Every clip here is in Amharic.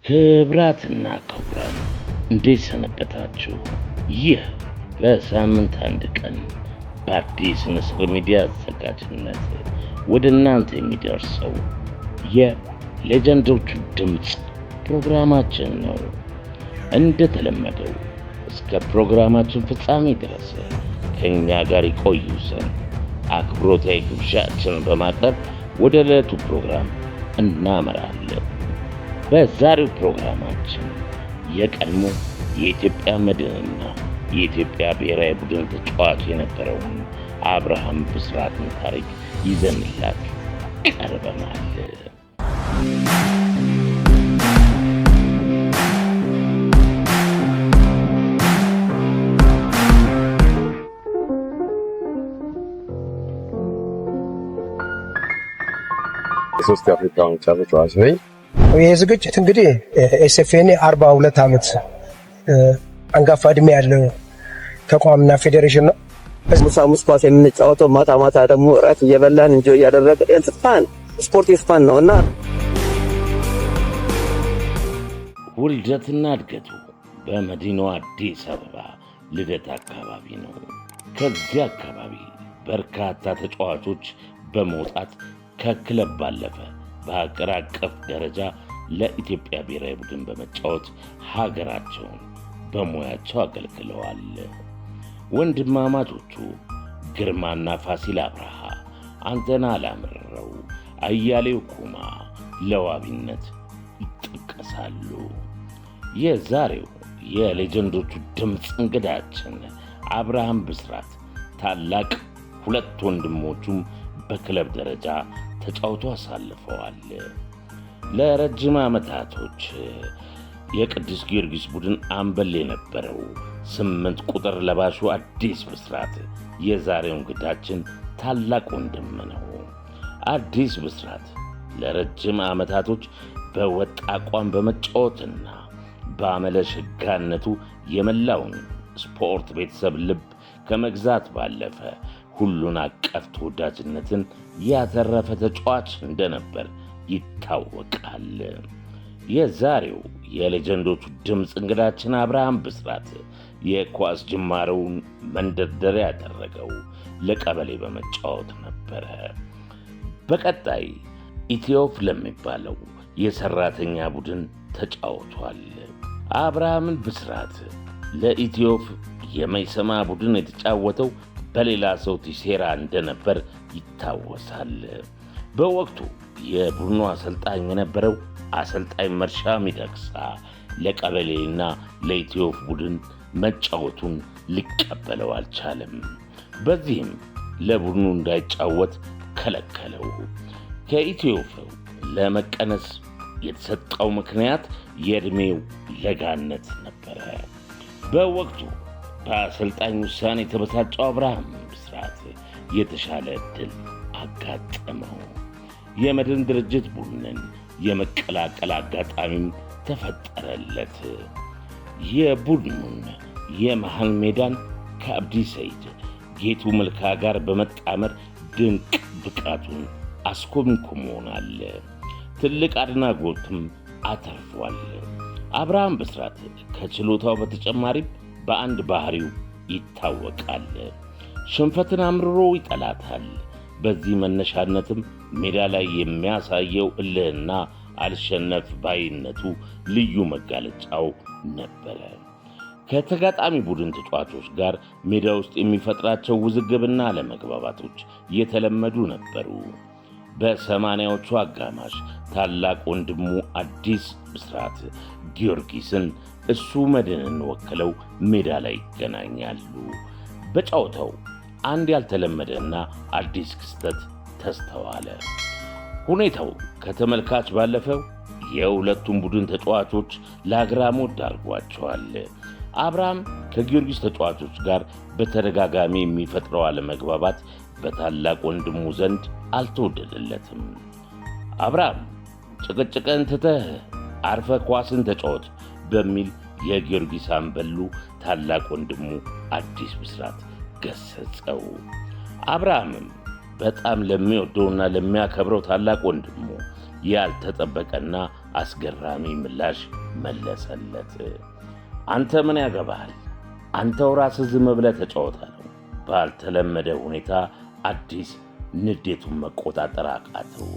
ክብራትና ክቡራን እንዴት ሰነበታችሁ? ይህ በሳምንት አንድ ቀን በአዲስ ንስር ሚዲያ አዘጋጅነት ወደ እናንተ የሚደርሰው የሌጀንዶቹ ድምፅ ፕሮግራማችን ነው። እንደተለመደው እስከ ፕሮግራማችን ፍጻሜ ድረስ ከእኛ ጋር ይቆዩ ዘንድ አክብሮታዊ ግብዣችንን በማቅረብ ወደ ዕለቱ ፕሮግራም እናመራለን። በዛሬው ፕሮግራማችን የቀድሞ የኢትዮጵያ መድንና የኢትዮጵያ ብሔራዊ ቡድን ተጫዋች የነበረውን አብርሃም ብስራትን ታሪክ ይዘንላችሁ ቀርበናል። የሶስት የአፍሪካ ዋንጫ ተጫዋች ነኝ። ይህ ዝግጅት እንግዲህ ኤስኤፍኤን 42 ዓመት አንጋፋ እድሜ ያለው ተቋምና ፌዴሬሽን ነው። ሙሳ ኳስ የምንጫወተው ማታ ማታ ደግሞ እራት እየበላን እንጆ እያደረገ ስፖርት ስፓን ነው እና ውልደትና እድገቱ በመዲናዋ አዲስ አበባ ልደታ አካባቢ ነው። ከዚህ አካባቢ በርካታ ተጫዋቾች በመውጣት ከክለብ ባለፈ በሀገር አቀፍ ደረጃ ለኢትዮጵያ ብሔራዊ ቡድን በመጫወት ሀገራቸውን በሙያቸው አገልግለዋል። ወንድማማቾቹ ግርማና ፋሲል አብርሃ፣ አንተነህ አላምረው፣ አያሌው ኩማ ለዋቢነት ይጠቀሳሉ። የዛሬው የሌጀንዶቹ ድምፅ እንግዳችን አብርሃም ብስራት ታላቅ ሁለት ወንድሞቹም በክለብ ደረጃ ተጫውቶ አሳልፈዋል። ለረጅም ዓመታቶች የቅዱስ ጊዮርጊስ ቡድን አምበል የነበረው 8 ቁጥር ለባሹ አዲስ ብስራት የዛሬው እንግዳችን ታላቅ ወንድም ነው። አዲስ ብስራት ለረጅም ዓመታቶች በወጥ አቋም በመጫወትና በአመለ ሸጋነቱ የመላውን ስፖርት ቤተሰብ ልብ ከመግዛት ባለፈ ሁሉን አቀፍ ተወዳጅነትን ያተረፈ ተጫዋች እንደነበር ይታወቃል። የዛሬው የሌጀንዶቹ ድምፅ እንግዳችን አብርሃም ብስራት የኳስ ጅማሬውን መንደርደሪያ ያደረገው ለቀበሌ በመጫወት ነበረ። በቀጣይ ኢትዮፍ ለሚባለው የሰራተኛ ቡድን ተጫውቷል። አብርሃምን ብስራት ለኢትዮፍ የመይሰማ ቡድን የተጫወተው በሌላ ሰው ቲሴራ እንደነበር ይታወሳል። በወቅቱ የቡድኑ አሰልጣኝ የነበረው አሰልጣኝ መርሻ ሚደቅሳ ለቀበሌና ለኢትዮፍ ቡድን መጫወቱን ሊቀበለው አልቻለም። በዚህም ለቡድኑ እንዳይጫወት ከለከለው። ከኢትዮፍ ለመቀነስ የተሰጠው ምክንያት የዕድሜው ለጋነት ነበረ። በወቅቱ በአሰልጣኝ ውሳኔ የተበሳጨው አብርሃም ብስራት የተሻለ ዕድል አጋጠመው። የመድን ድርጅት ቡድንን የመቀላቀል አጋጣሚም ተፈጠረለት። የቡድኑን የመሃል ሜዳን ከአብዲ ሰይድ ጌቱ መልካ ጋር በመጣመር ድንቅ ብቃቱን አስኮምኩሞናል። ትልቅ አድናቆትም አተርፏል። አብርሃም ብስራት ከችሎታው በተጨማሪም በአንድ ባህሪው ይታወቃል። ሽንፈትን አምርሮ ይጠላታል። በዚህ መነሻነትም ሜዳ ላይ የሚያሳየው እልህና አልሸነፍ ባይነቱ ልዩ መጋለጫው ነበረ። ከተጋጣሚ ቡድን ተጫዋቾች ጋር ሜዳ ውስጥ የሚፈጥራቸው ውዝግብና አለመግባባቶች የተለመዱ ነበሩ። በ80ዎቹ አጋማሽ ታላቅ ወንድሙ አዲስ ብስራት ጊዮርጊስን፣ እሱ መድንን ወክለው ሜዳ ላይ ይገናኛሉ። በጨዋታው አንድ ያልተለመደና አዲስ ክስተት ተስተዋለ። ሁኔታው ከተመልካች ባለፈው የሁለቱም ቡድን ተጫዋቾች ለአግራሞት ዳርጓቸዋል። አብርሃም ከጊዮርጊስ ተጫዋቾች ጋር በተደጋጋሚ የሚፈጥረው አለመግባባት በታላቅ ወንድሙ ዘንድ አልተወደደለትም። አብርሃም ጭቅጭቅን ትተህ አርፈ ኳስን ተጫወት በሚል የጊዮርጊስ አምበሉ ታላቅ ወንድሙ አዲስ ብስራት ገሰጸው። አብርሃምም በጣም ለሚወደውና ለሚያከብረው ታላቅ ወንድሙ ያልተጠበቀና አስገራሚ ምላሽ መለሰለት። አንተ ምን ያገባሃል? አንተው ራስህ ዝም ብለህ ተጫወታ ነው። ባልተለመደ ሁኔታ አዲስ ንዴቱን መቆጣጠር አቃተው።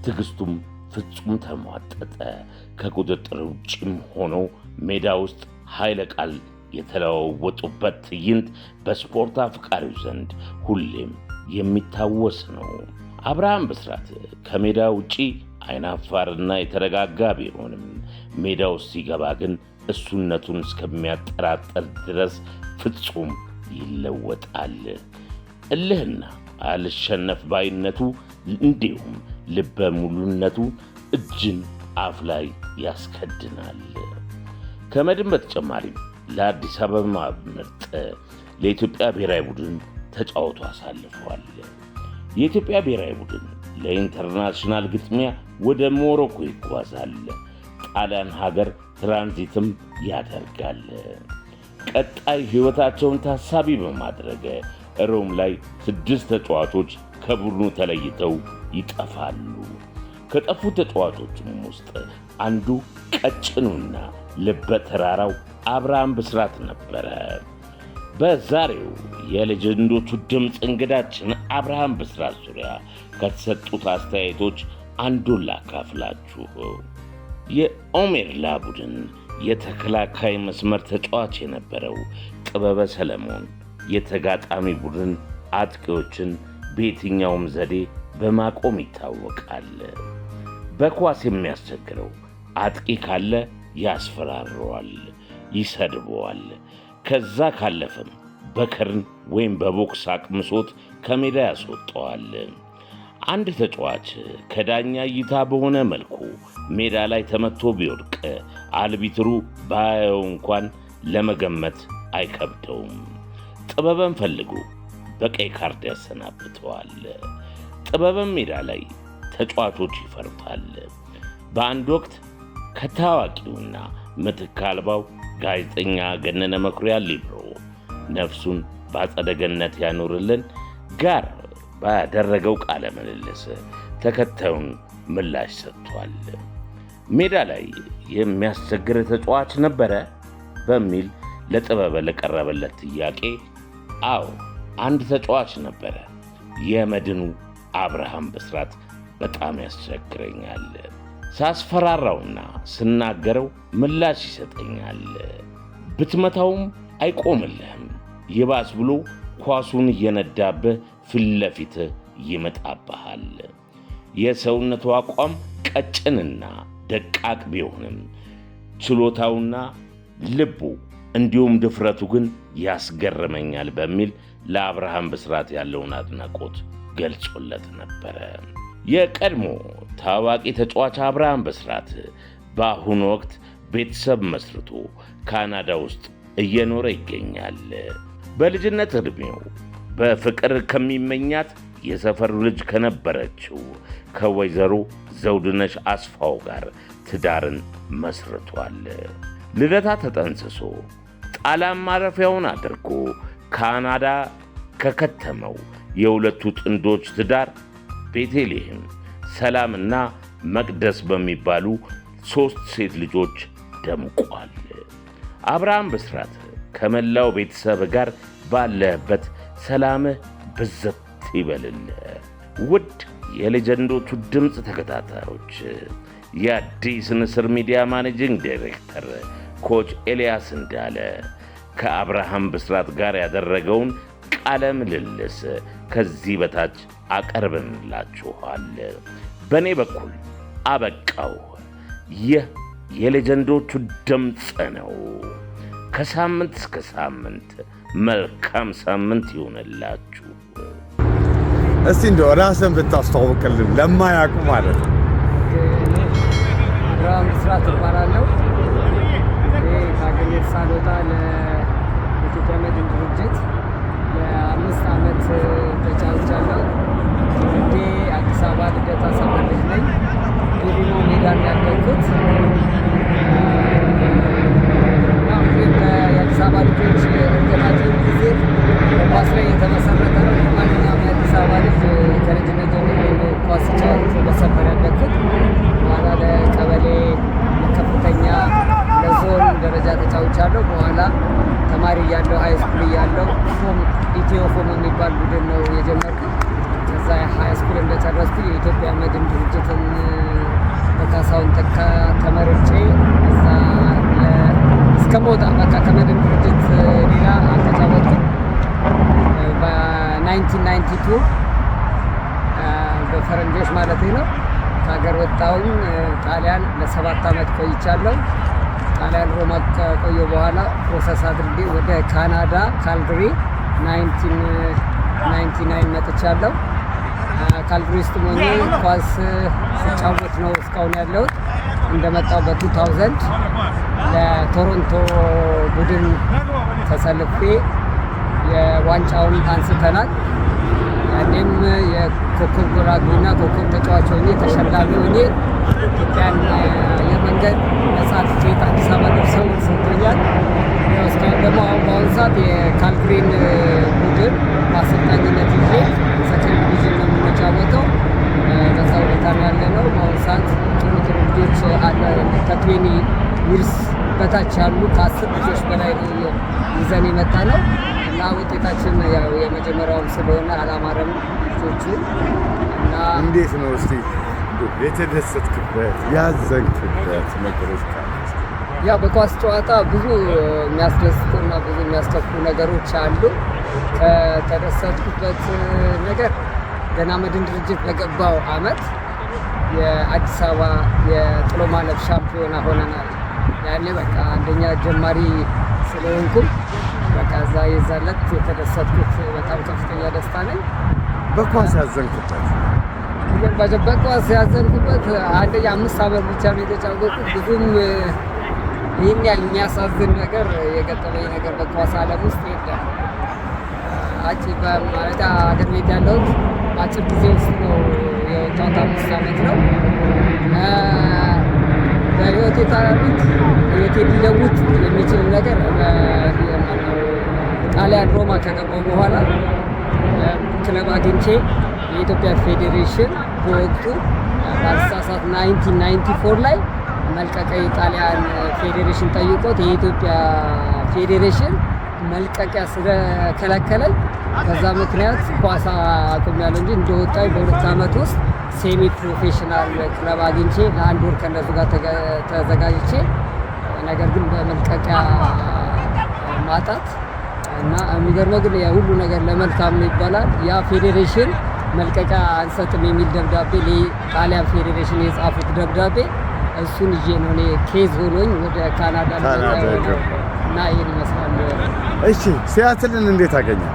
ትዕግስቱም ፍጹም ተሟጠጠ። ከቁጥጥር ውጭም ሆኖ ሜዳ ውስጥ ኃይለ ቃል የተለዋወጡበት ትዕይንት በስፖርት አፍቃሪው ዘንድ ሁሌም የሚታወስ ነው። አብርሃም ብስራት ከሜዳ ውጪ አይናፋርና የተረጋጋ ቢሆንም ሜዳ ውስጥ ሲገባ ግን እሱነቱን እስከሚያጠራጥር ድረስ ፍጹም ይለወጣል። እልህና አልሸነፍ ባይነቱ እንዲሁም ልበ ሙሉነቱ እጅን አፍ ላይ ያስከድናል። ከመድን በተጨማሪም ለአዲስ አበባ ምርጥ ለኢትዮጵያ ብሔራዊ ቡድን ተጫውቶ አሳልፏል። የኢትዮጵያ ብሔራዊ ቡድን ለኢንተርናሽናል ግጥሚያ ወደ ሞሮኮ ይጓዛል። ጣሊያን ሀገር ትራንዚትም ያደርጋል። ቀጣይ ሕይወታቸውን ታሳቢ በማድረግ ሮም ላይ 6 ተጫዋቾች ከቡድኑ ተለይተው ይጠፋሉ። ከጠፉ ተጫዋቾችም ውስጥ አንዱ ቀጭኑና ልበ ተራራው አብርሃም ብስራት ነበረ። በዛሬው የሌጀንዶቹ ድምፅ እንግዳችን አብርሃም ብስራት ዙሪያ ከተሰጡት አስተያየቶች አንዱን ላካፍላችሁ። የኦሜርላ ቡድን የተከላካይ መስመር ተጫዋች የነበረው ጥበበ ሰለሞን የተጋጣሚ ቡድን አጥቂዎችን በየትኛውም ዘዴ በማቆም ይታወቃል። በኳስ የሚያስቸግረው አጥቂ ካለ ያስፈራረዋል፣ ይሰድበዋል። ከዛ ካለፈም በከርን ወይም በቦክስ አቅምሶት ከሜዳ ያስወጣዋል። አንድ ተጫዋች ከዳኛ እይታ በሆነ መልኩ ሜዳ ላይ ተመቶ ቢወድቅ አልቢትሩ ባያየው እንኳን ለመገመት አይከብደውም። ጥበበን ፈልጎ በቀይ ካርድ ያሰናብተዋል። ጥበበን ሜዳ ላይ ተጫዋቾች ይፈሩታል። በአንድ ወቅት ከታዋቂውና ምትክ አልባው ጋዜጠኛ ገነነ መኩሪያ ሊብሮ ነፍሱን በአጸደ ገነት ያኖርልን ጋር ባደረገው ቃለ ምልልስ ተከታዩን ምላሽ ሰጥቷል። ሜዳ ላይ የሚያስቸግር ተጫዋች ነበረ በሚል ለጥበበ ለቀረበለት ጥያቄ አዎ አንድ ተጫዋች ነበረ፣ የመድኑ አብርሃም ብስራት በጣም ያስቸግረኛል። ሳስፈራራውና ስናገረው ምላሽ ይሰጠኛል። ብትመታውም አይቆምልህም። ይባስ ብሎ ኳሱን እየነዳብህ ፊት ለፊትህ ይመጣብሃል። የሰውነቱ አቋም ቀጭንና ደቃቅ ቢሆንም ችሎታውና ልቡ እንዲሁም ድፍረቱ ግን ያስገርመኛል በሚል ለአብርሃም ብስራት ያለውን አድናቆት ገልጾለት ነበረ። የቀድሞ ታዋቂ ተጫዋች አብርሃም ብስራት በአሁኑ ወቅት ቤተሰብ መስርቶ ካናዳ ውስጥ እየኖረ ይገኛል። በልጅነት ዕድሜው በፍቅር ከሚመኛት የሰፈሩ ልጅ ከነበረችው ከወይዘሮ ዘውድነሽ አስፋው ጋር ትዳርን መስርቷል። ልደታ ተጠንስሶ ጣሊያን ማረፊያውን አድርጎ ካናዳ ከከተመው የሁለቱ ጥንዶች ትዳር ቤተልሔም፣ ሰላምና መቅደስ በሚባሉ 3 ሴት ልጆች ደምቋል። አብርሃም ብስራት ከመላው ቤተሰብ ጋር ባለበት ሰላምህ ብዘት ይበልልህ። ውድ የሌጀንዶቹ ድምፅ ተከታታዮች የአዲስ ንስር ሚዲያ ማኔጂንግ ዳይሬክተር ኮች ኤልያስ እንዳለ ከአብርሃም ብስራት ጋር ያደረገውን ቃለ ምልልስ ከዚህ በታች አቀርብንላችኋል። በእኔ በኩል አበቃው። ይህ የሌጀንዶቹ ድምፅ ነው። ከሳምንት እስከ ሳምንት መልካም ሳምንት ይሆንላችሁ። እስቲ እንደው ራስን ብታስተዋውቅልን ለማያውቁ ማለት ነው። አብርሃም ብስራት እባላለሁ። ከአገር ሳልወጣ ለኢትዮጵያ መድን ድርጅት ለ5 ዓመት ተጫውቻለሁ። ትውልዴ አዲስ አበባ ልደታ ሰፈር ልጅ ነኝ። ዲሪሞ ሜዳ ያደግኩት የአዲስ አበባ ልጆች እድገታቸው ጊዜ በኳስ ላይ የተመሰረተ ነው። ማንኛውም የአዲስ አበባ ልጅ ከልጅነት ጀምሮ ኳስ ሲጫወት በሰፈር ያደግኩት በኋላ ለቀበሌ እያለሁ ሃይ ስኩል እያለሁ ኢትዮ ፎም የሚባል ቡድን ነው የጀመርኩት። ከዛ ሃይ ስኩል እንደጨረስኩ የኢትዮጵያ መድን ድርጅትን በካሳሁን ተካ ተመርጬ እዛ እስከ ሞታ በቃ ከመድን ድርጅት ሌላ አልተጫወትኩም። በ1992 በፈረንጆች ማለት ነው ከሀገር ወጣሁኝ። ጣሊያን ለ7 ዓመት ቆይቻለሁ። ጣሊያን ሮማ ከቆየ በኋላ ፕሮሰስ አድርጌ ወደ ካናዳ ካልግሪ 1999 መጥቻለሁ። ካልግሪ ውስጥ ሆኜ ኳስ ስጫወት ነው እስካሁን ያለሁት። እንደመጣው በ2000 ለቶሮንቶ ቡድን ተሰልፌ የዋንጫውን አንስተናል። ያኔም የኮከብ ጎል አግቢና ኮከብ ተጫዋች ሆኜ ተሸላሚ ሆኜ ኢትዮጵያን አየር መንገድ ነጻ ትኬት አዲስ አበባ ደርሰው ሰጥቶኛል። እስካሁን ደግሞ በአሁኑ ሰዓት የካልግሪን ቡድን በአሰልጣኝነት ይዤ ሰከንድ ዲቪዥን ነው የምንጫወተው። በዛ ሁኔታ ነው ያለ ነው። በአሁኑ ሰዓት ጥሩ ልጆች አለ ከ20 ሚርስ በታች ያሉ ከ10 ልጆች በላይ ይዘን የመጣ ነው እና ውጤታችን ያው የመጀመሪያውም ስለሆነ አላማረም ልጆቹ እና እንዴት ነው እስቲ የተደሰትክበት ያዘንክበት ነገሮች ካሉ? ያው በኳስ ጨዋታ ብዙ የሚያስደስቱና ብዙ የሚያስከፉ ነገሮች አሉ። ከተደሰትኩበት ነገር ገና መድን ድርጅት በገባው አመት የአዲስ አበባ የጥሎ ማለፍ ሻምፒዮና ሆነናል። ያኔ በቃ አንደኛ ጀማሪ ስለሆንኩም በቃ እዛ የዛለት የተደሰትኩት በጣም ከፍተኛ ደስታ ነኝ። በኳስ ያዘንኩበት በኳስ ያዘንኩበት አንደኛ 5 ዓመት ብቻ ነው የተጫወትኩት። ብዙም ይህን ያህል የሚያሳዝን ነገር የገጠመኝ ነገር በኳስ ዓለም ውስጥ የለም። ማለት አገር ቤት ያለሁት አጭር ጊዜ ውስጥ ነው የወጣሁት። 5 ዓመት ነው በህይወቴ ታሪክ ህይወቴ ሊለውጥ የሚችል ነገር ጣሊያን ሮማ ከገባሁ በኋላ ክለብ አግኝቼ የኢትዮጵያ ፌዴሬሽን በወቅቱ ባልሳሳት 1994 ላይ መልቀቂያ የጣሊያን ፌዴሬሽን ጠይቆት የኢትዮጵያ ፌዴሬሽን መልቀቂያ ስለከለከለኝ በዛ ምክንያት ኳስ አቁሜያለሁ እንጂ እንደወጣኝ በ2 ዓመት ውስጥ ሴሚ ፕሮፌሽናል ክለብ አግኝቼ ለ1 ወር ከነሱ ጋር ተዘጋጅቼ ነገር ግን በመልቀቂያ ማጣት እና የሚገርመው ግን ሁሉ ነገር ለመልካም ነው ይባላል። ያ ፌዴሬሽን መልቀቂያ አንሰጥም የሚል ደብዳቤ ለጣሊያን ፌዴሬሽን የጻፉት ደብዳቤ እሱን ይዤ ነው እኔ ኬዝ ሆኖኝ ወደ ካናዳ እና ይሄን ይመስላል። እሺ ሲያትልን እንዴት አገኘህ?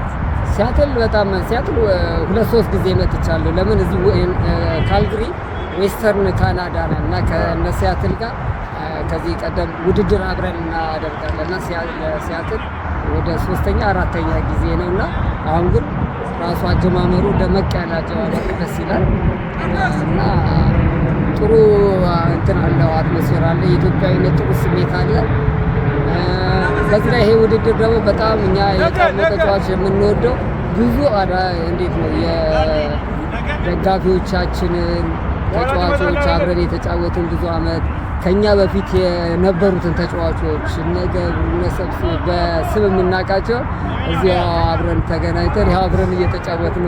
ሲያትል 2-3 ጊዜ መጥቻለሁ። ለምን እዚህ ካልግሪ ዌስተርን ካናዳ ነው እና ከነ ሲያትል ጋር ከዚህ ቀደም ውድድር አብረን እናደርጋለን እና ሲያትል ወደ 3ኛ 4ኛ ጊዜ ነውና አሁን ግን ራሱ አጀማመሩ ደመቅ ያለ አጀማመሩ ደስ ይላል እና ጥሩ እንትን አለው፣ አትሞስፌር አለ፣ የኢትዮጵያዊነት ጥሩ ስሜት አለ። በዚህ ላይ ይሄ ውድድር ደግሞ በጣም እኛ የቀድሞ ተጫዋች የምንወደው ብዙ እንዴት ነው የደጋፊዎቻችንን ተጫዋቾች አብረን የተጫወትን ብዙ አመት ከኛ በፊት የነበሩትን ተጫዋቾች እነሰብስ በስም የምናውቃቸው እዚያ አብረን ተገናኝተን ያው አብረን እየተጫወትን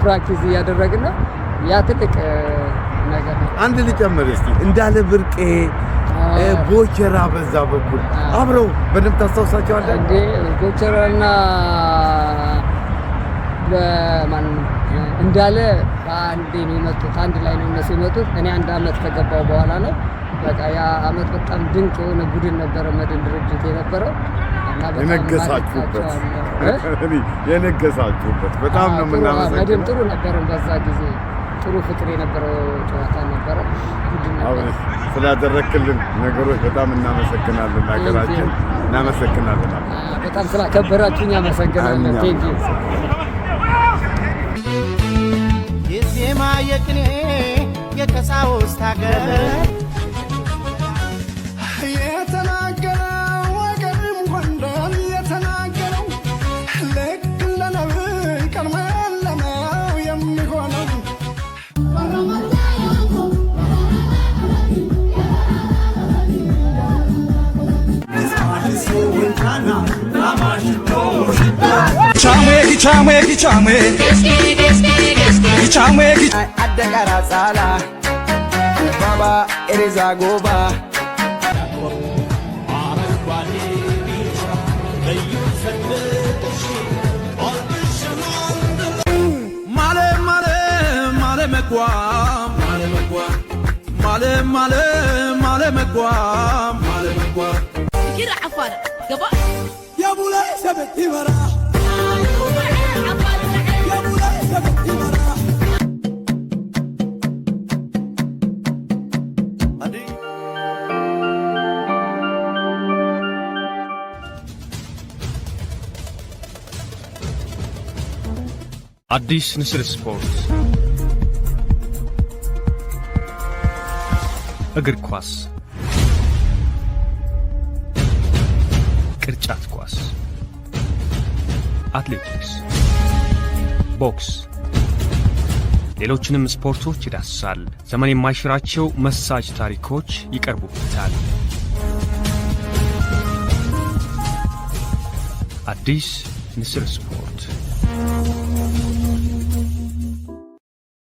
ፕራክቲስ እያደረግን ነው። ያ ትልቅ ነገር ነው። አንድ ልጨምር እስቲ እንዳለ ብርቄ ቦቸራ በዛ በኩል አብረው በደንብ ታስታውሳቸዋለህ እንዴ? ቦቸራና በማን እንዳለ አንዴ ነው የመጡት፣ አንድ ላይ ነው እነሱ የመጡት። እኔ 1 ዓመት ከገባው በኋላ ነው። በቃ ያ አመት በጣም ድንቅ የሆነ ቡድን ነበረ መድን ድርጅት የነበረው እና በጣም የነገሳችሁበት በጣም ነው የምናመሰግነው። መድን ጥሩ ነበር በዛ ጊዜ፣ ጥሩ ፍቅር የነበረው ጨዋታ ነበረ፣ ቡድን ነበር። ስላደረክልን ነገሮች በጣም እናመሰግናለን። ሀገራችን እናመሰግናለን። በጣም ስላከበራችሁኝ አመሰግናለሁ። ቴንኪ የዜማ የቅኔ የቀሳውስት ሀገር የተናገረው ወገንም ጎንደር የተናገረው ልክ እንደ ነብይ ቀድሞ ያለመው የሚሆነው This is Kichame Adagara Sala Baba Ereza Goba Male Mekwa Kira afara gaba Ya Bulay Sabeti Bara Ya Bulay Sabeti Bara አዲስ ንስር ስፖርት እግር ኳስ፣ ቅርጫት ኳስ፣ አትሌቲክስ፣ ቦክስ፣ ሌሎችንም ስፖርቶች ይዳስሳል። ዘመን የማይሽራቸው መሳጭ ታሪኮች ይቀርቡበታል። አዲስ ንስር ስፖርት